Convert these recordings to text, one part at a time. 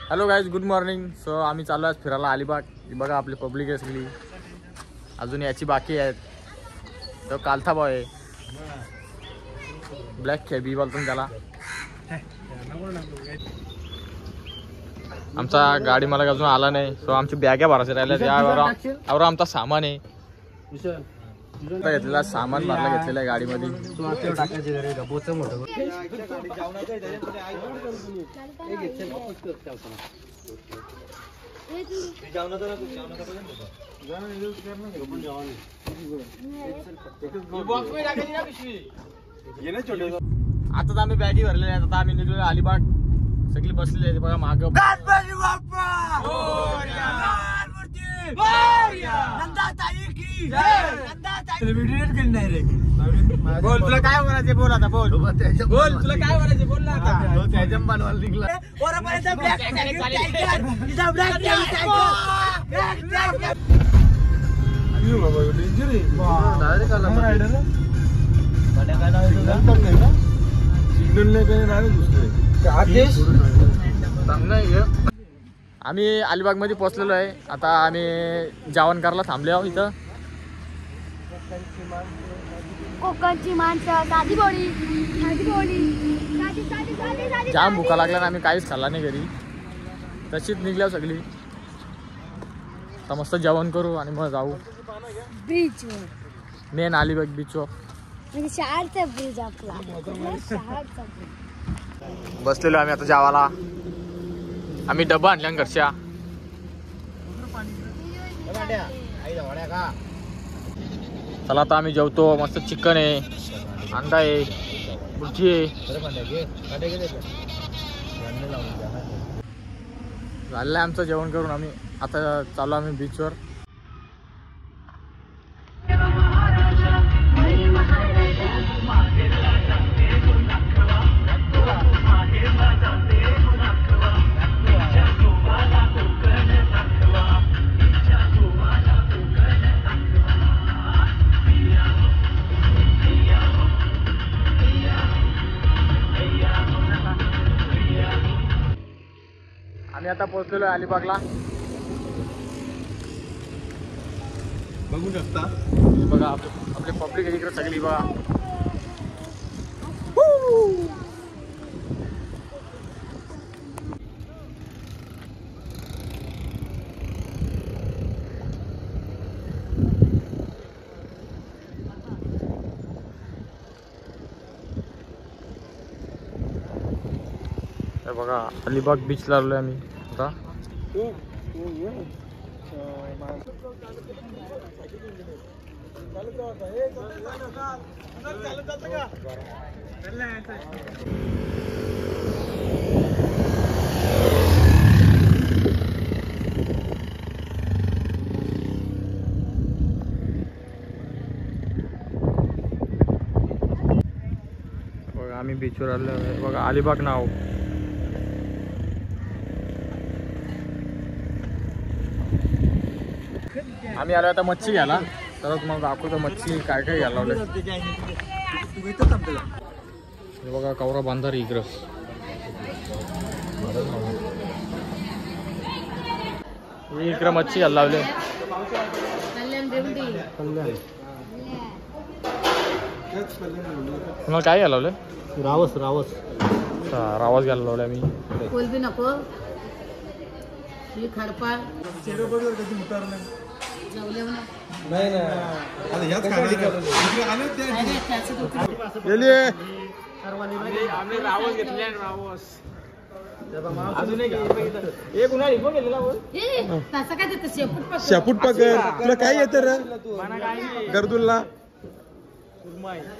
Hello guys, good morning. So आम्ही चाललो आज फिरायला अलिबाग. बघा आपली पब्लिक आहे सगळी. अजून याची बाकी आहेत. तो कालथा बॉय आहे, ब्लॅक कॅबी बोलतो त्याला. आमचा गाडी मला अजून आला नाही. सो आमची बॅग्या भरायच्या राहिल्या. यावर आमचा सामान आहे. घेतलेला सामान भरला घेतलेला आहे गाडीमध्ये. आता आम्ही बॅगी भरलेल्या आहेत. आता आम्ही निघलो अलिबाग. सगळी बसलेली आहे बघा माग. बोल, तुला काय म्हणायचे बोल आता. बोल बोल, तुला काय म्हणायचे बोल ना आता. आम्ही अलिबाग मध्ये पोहोचलेलो आहे. आता आम्ही जेवण करायला थांबले आहोत इथं. कोकणची माणसं, साधी बोली, जाम भुका लागला ना. आम्ही काहीच खाल्ला नाही घरी. तशीच निघल्या सगळी. आता मस्त जेवण करू आणि मग जाऊ बीच मेन अलिबाग बीचवर. म्हणजे शहरचा ब्रिज आपला. बसलेलो आम्ही आता जेवायला. आम्ही डबा आणल्या घरच्या. चला आता आम्ही जेवतो. मस्त चिकन आहे, अंडा आहे, भुर्जी आहे. झालं आमचं जेवण करून आम्ही आता चालू आम्ही बीचवर. आम्ही आता पोहोचलेलो आहे अलिबागला. बघू शकता. बघा आपली पब्लिक आहे इकडे सगळी. बघा बघा अलिबाग बीचला आलोय आम्ही आता. बघा आम्ही बीचवर आलो. बघा अलिबाग नाव. आम्ही आलो आता मच्छी घ्यायला. तर मग दाखवतो मच्छी काय काय घ्यायला लावलं. बघा कवरा बांधारी इकडं. इकडं मच्छी घ्यायला लावले. तुम्हाला काय घ्यायला लावले? रावस रावस रावस घ्यायला लावले आम्ही. कोलबी नको, खडपा नाही ना. रावस घेतले. रावस शेपूट पकड. तुला काय येतं रे गर्दुल्ला?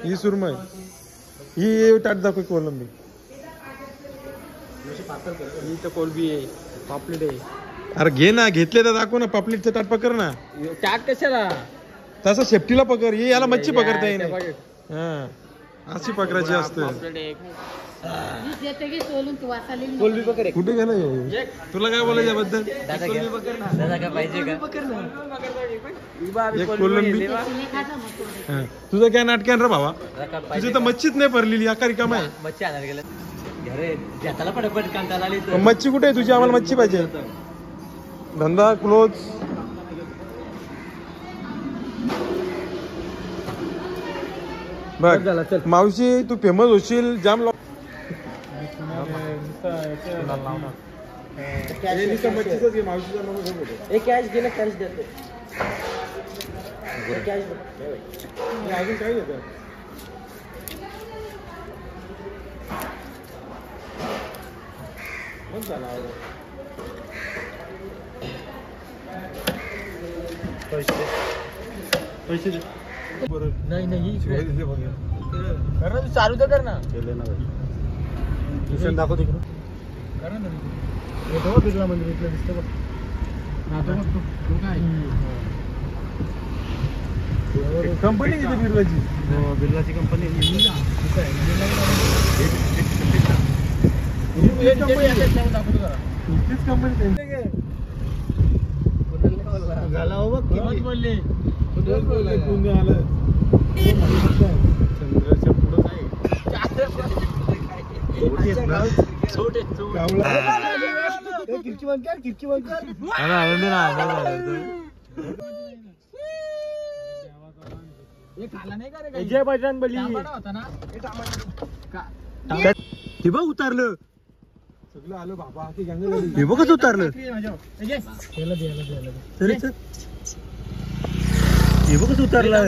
ही सुरमई. ही टाट दाखव कोलंबी. ही तर कोलबी आहे, पापलेट आहे. अरे घे ना, घेतले तर दाखव ना. पापलेटचं टाट पकड ना. चाट कशाला? तसं सेफ्टीला पकड. हे याला मच्छी पकडता येईल. हा, अशी पकडायची असते. कुठे गेला? तुला काय बोलायचं याबद्दल? कोलंबी. तुझं काय नाटक रे भावा? तुझी तर मच्छीच नाही भरलेली. आका रिकामा आहे. मच्छी कुठे आहे तुझी? आम्हाला मच्छी पाहिजे. धंदा क्लोज. बघ मावशी तू फेमस होशील. जाम कॅश गेलं कॅश देते कॅश अजून काय घेत पैसे नाही नाही चालू तर कर ना. दाखव तिकडं. बिर्ला मंदिर इथलं दिसतं बघ. कंपनी किती बिर्लाची? बिर्लाची कंपनी खिडकी बंद कर खिडकी बंद कर. जय बजरंग बली. हे बघ उतारलं सगळं आलं बाबा. की गंगा हे बघ कसं उतारलं. हे बघ कसं उतारलं.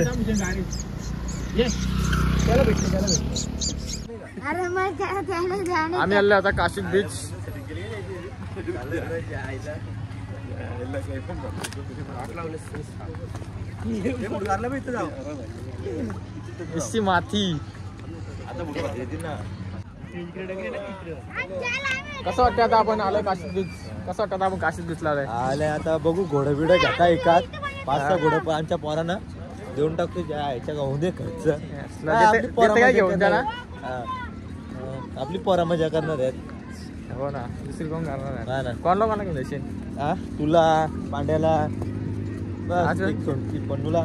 अरे मग त्याला आम्ही आलो आता काशीद बीच. इसी माथी कसं वाटतं आता आपण आलोय काशीद बीच. कसं वाटतं आता आपण काशीद बीचला आले. आता बघू घोडं बिडं घेता एकात 5-6 घोडं आमच्या पोरांना देऊन टाकतो. ह्याच्या गावून दे खर्च. काय घेऊन जा ना. आपली पोरा मजा करणार आहेत. हो ना दुसरी कोण करणार हा ना. कोण लोकांना घेऊन जायचे. तुला पांड्याला आज पन्नूला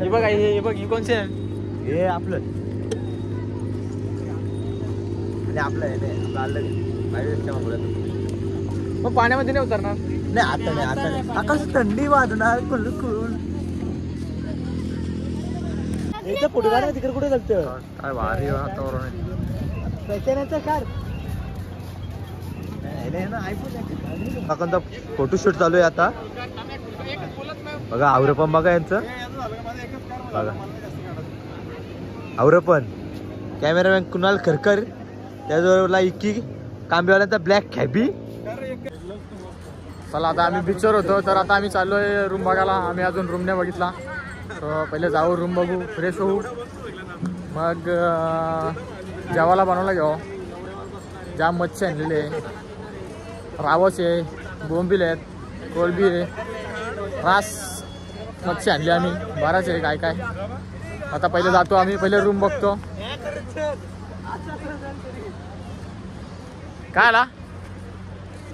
हे बघ हे बघ ही कोणचे आहे? हे आपलं आपलं आहे मग पाण्यामध्ये नाही उतरणार. नाही आता नाही आता नाही. आकाश थंडी वाजणार कुलकुल. फोटो काढ तिकडे कुठे लागतं. काय भारी वातावरण आहे. काकांचा फोटोशूट चालू आहे आता. बघा आवरपण बघा यांचं. बघा आवरपण. कॅमेरामॅन कुणाल खरकर. त्याजवळ इक्की कांबेवाल्यांचा ब्लॅक कॅबी. चला आता आम्ही बीचवर होतो तर आता आम्ही चाललोय रूम बघायला. आम्ही अजून रूम नाही बघितला. तर पहिले जाऊ रूम बघू फ्रेश होऊ मग जेवायला बनवला घेऊ. जाम मच्छी आणलेली आहे. रावस आहे बोंबील आहेत कोलबी आहे रास मच्छी आणली आम्ही. बराच आहे काय काय. आता पहिले जातो आम्ही. पहिले रूम बघतो. काय आला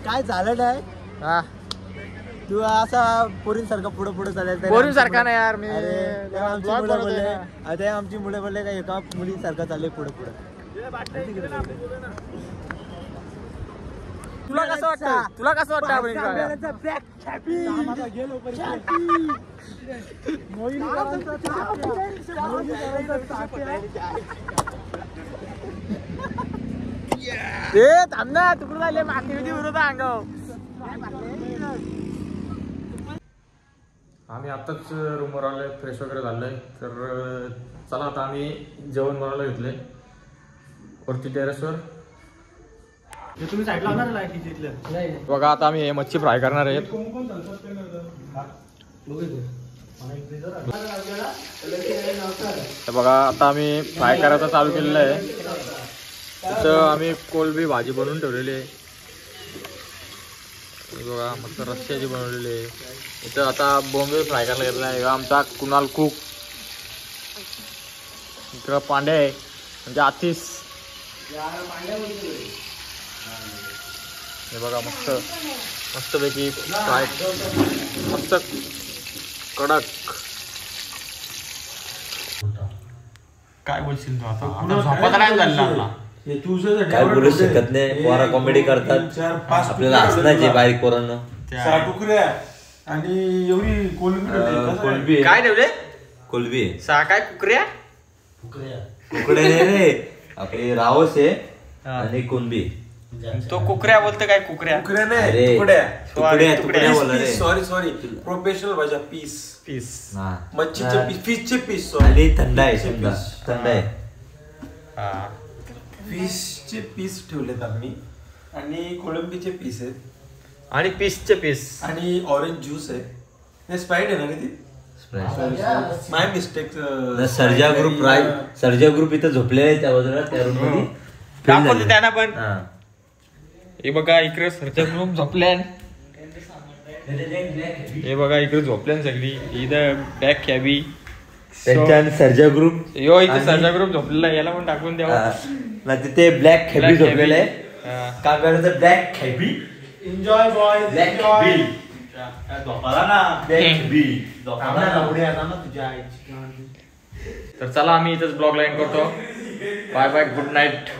काय झालं नाही. हा तू असा पोरींसारखा पुढे पुढे चालायचं. पोरींसारखा नाही यार मी. आता आमची मुले बोलले का एका मुलीसारखा चालले पुढे पुढे. तुला कसं वाटतं? तुला कसं वाटतं आपण ते थांब ना. तिकडून राहिले माती उरत अंगाव. आम्ही आताच रूमवर आलोय. फ्रेश वगैरे झालोय. तर चला आता आम्ही जेवण बनवायला घेतलंय वरती टेरेसवर. तुम्ही साईडला होणार बघा आता आम्ही मच्छी फ्राय करणार आहेत. तर बघा आता आम्ही फ्राय करायचं चालू केलेलं आहे. तिथं आम्ही कोलबी भाजी बनवून ठेवलेली आहे. बघा मस्त रस्स्याची बनवलेली आहे. इथं आता बोंबील फ्राय करायला घेतला आहे. आमचा कुणाल कुक. इकडं पांड्या आहे म्हणजे आतिश. हे बघा मस्त मस्तपैकी फ्राय मस्त कडक. काय बोलशील तू आता? झोपाचा टाइम झालेला आपला. काय बोलू शकत नाही. पोरा कॉमेडी करतात, आपल्याला हसण्याचे बारीक पोरांना. 6 टुकड्या आणि एवढी कोलंबी काय ठेवले कोलबी 6 काय कुकऱ्या कुकडे नाही रे, आपले रावस आहे आणि कोलबी. तो कुकऱ्या बोलतो काय कुकऱ्या अरे तुकड्या बोला रे. सॉरी प्रोफेशनल भाषा पीस हा. मच्छीचे पीस फिशचे पीस आणि थंड आहे थंड आहे. फिशचे पीस ठेवलेत आम्ही आणि कोळंबीचे पीस आहेत आणि पीसचे पीस आणि ऑरेंज ज्यूस आहे. स्प्राईट आहे ना किती माय मिस्टेक. सर्जा ग्रुप इथं झोपले आहे त्या बाजूला त्या रूम मध्ये. दाखवते त्यांना पण. हे बघा इकडे सरच्या ग्रुप झोपल्यान. हे बघा इकडे झोपल्यान सगळी. इथं बॅग कॅबी त्यांच्या सर्जा ग्रुप यो इथे सरजा ग्रुप झोपलेला याला पण टाकून द्यावा. ना तिथे ब्लॅक खॅबी झोपलेलं आहे. काय करायचं ब्लॅक खॅबी एन्जॉय बॉय ब्लॅक खॅबी झोपाला ना ब्लॅक खॅबी. तर चला आम्ही इथेच ब्लॉग लाईन करतो. Bye bye good night.